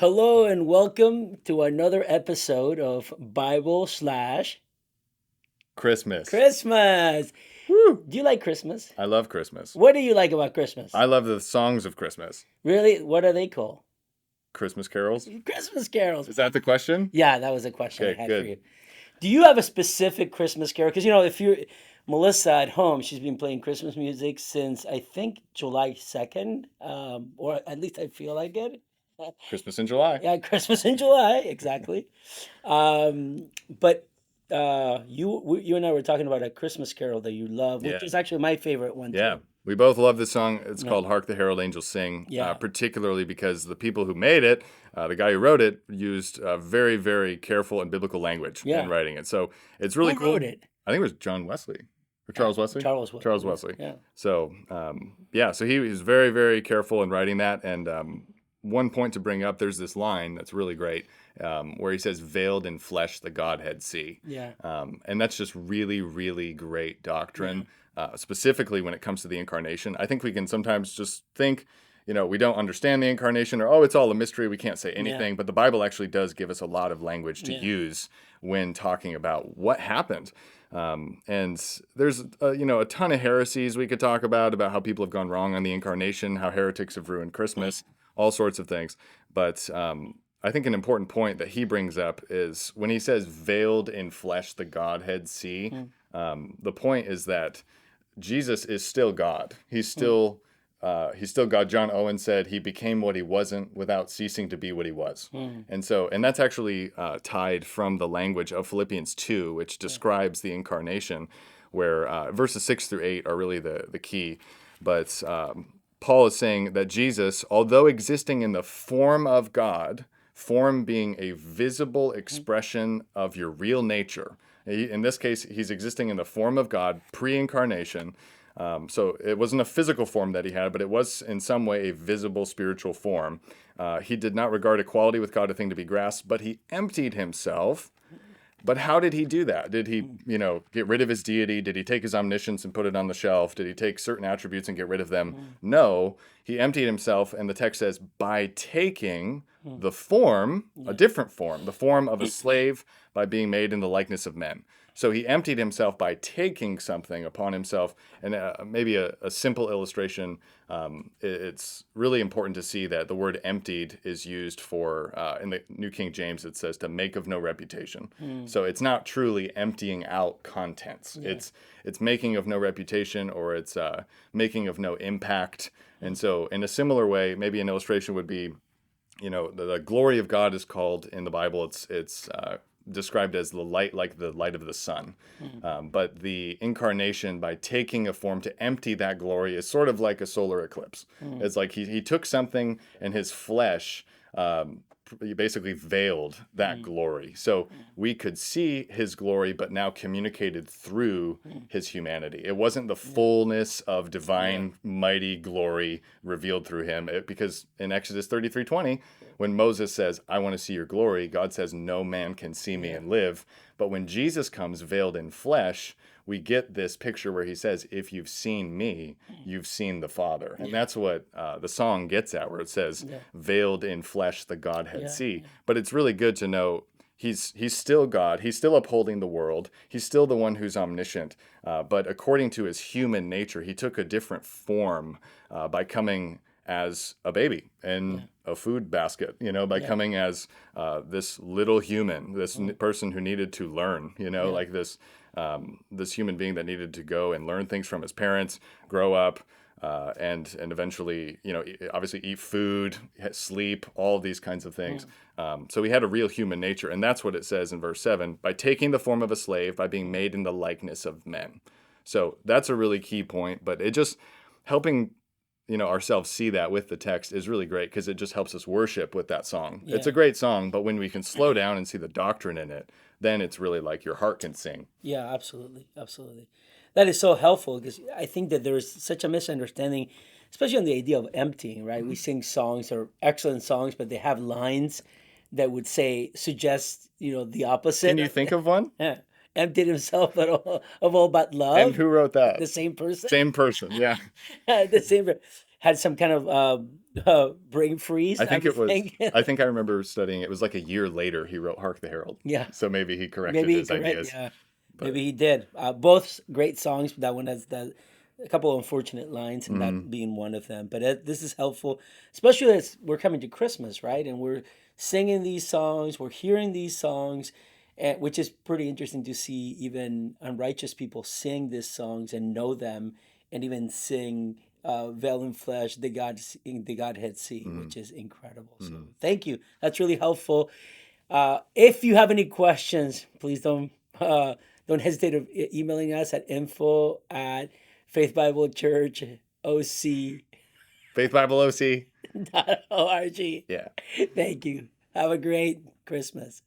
Hello and welcome to another episode of Bible slash Christmas. Christmas. Woo! Do you like Christmas? I love Christmas. What do you like about Christmas? I love the songs of Christmas. Really? What are they called? Christmas carols. Christmas carols. Is that the question? Yeah, that was a question I Okay, had for good. you. Do you have a specific Christmas carol? Because if you Melissa at home, she's been playing Christmas music since I think July 2nd, or at least I feel like it. Christmas in July. Yeah, Christmas in July, exactly. But you and I were talking about a Christmas carol that you love, which Yeah. is actually my favorite one Yeah. too. We both love this song. It's Yeah, called Hark the Herald Angels Sing, yeah. particularly because the people who made it, the guy who wrote it, used very, very careful and biblical language in Yeah. writing it. So it's really Who cool. wrote it? I think it was John Wesley or Charles Wesley. Charles Wood. Charles Wesley. Yeah. So, yeah, so he was very, very careful in writing that. And one point to bring up, there's this line that's really great where he says, veiled in flesh, the Godhead see. Yeah. And that's just really, really great doctrine, specifically when it comes to the incarnation. I think we can sometimes just think, we don't understand the incarnation or, oh, it's all a mystery. We can't say anything. But the Bible actually does give us a lot of language to use when talking about what happened. And there's, a ton of heresies we could talk about how people have gone wrong on the incarnation, how heretics have ruined Christmas, all sorts of things. But I think an important point that he brings up is when he says veiled in flesh, the Godhead see, the point is that Jesus is still God. He's still God. John Owen said he became what he wasn't without ceasing to be what he was. And that's actually tied from the language of Philippians 2, which describes the incarnation, where verses 6 through 8 are really the key. But Paul is saying that Jesus, although existing in the form of God, form being a visible expression of your real nature. In this case, he's existing in the form of God, pre-incarnation. So it wasn't a physical form that he had, but it was in some way a visible spiritual form. He did not regard equality with God a thing to be grasped, but he emptied himself. But how did he do that? Did he, get rid of his deity? Did he take his omniscience and put it on the shelf? Did he take certain attributes and get rid of them? No, he emptied himself, and the text says, by taking the form, a different form, the form of a slave by being made in the likeness of men. So he emptied himself by taking something upon himself. And maybe a simple illustration, it's really important to see that the word emptied is used for, in the New King James, it says to make of no reputation. So it's not truly emptying out contents. It's making of no reputation, or it's making of no impact. And so in a similar way, maybe an illustration would be, the glory of God is called in the Bible, it's described as the light, like the light of the sun. But the incarnation, by taking a form to empty that glory, is sort of like a solar eclipse. It's like he took something and his flesh he basically veiled that glory. So we could see his glory, but now communicated through his humanity. It wasn't the fullness of divine, mighty glory revealed through him. Because in Exodus 33:20, when Moses says, I want to see your glory, God says, no man can see me and live. But when Jesus comes veiled in flesh, we get this picture where he says, if you've seen me, you've seen the Father. And that's what the song gets at, where it says, veiled in flesh, the Godhead see. But it's really good to know he's still God. He's still upholding the world. He's still the one who's omniscient. But according to his human nature, he took a different form by coming as a baby in a food basket, by coming as this little human, this person who needed to learn, like this human being that needed to go and learn things from his parents, grow up, and eventually, obviously eat food, sleep, all of these kinds of things. So he had a real human nature, and that's what it says in verse 7, by taking the form of a slave, by being made in the likeness of men. So that's a really key point, but it just helping ourselves see that with the text is really great, because it just helps us worship with that song. It's a great song, but when we can slow down and see the doctrine in it, then it's really like your heart can sing. Yeah, absolutely. Absolutely. That is so helpful, because I think that there is such a misunderstanding, especially on the idea of emptying, right? We sing songs that are excellent songs, but they have lines that would suggest, the opposite. Can you think of one? Yeah. Emptied himself of all but love. And who wrote that? The same person. Same person, yeah. The same. had some kind of brain freeze, I I think would it was. think. I think I remember studying. It was like a year later he wrote "Hark the Herald," Yeah, so maybe he corrected maybe his correct. ideas. Yeah, But maybe he did. Both great songs. That one has that a couple of unfortunate lines, and mm, that being one of them. But this is helpful, especially as we're coming to Christmas, right? And we're singing these songs, we're hearing these songs, and which is pretty interesting to see even unrighteous people sing these songs and know them, and even sing "Veil in Flesh," the Godhead see, mm, which is incredible. So mm. thank you. That's really helpful. If you have any questions, please don't hesitate to emailing us at info at Faith Bible Church OC Faith Bible OC. .org. Yeah. Thank you. Have a great Christmas.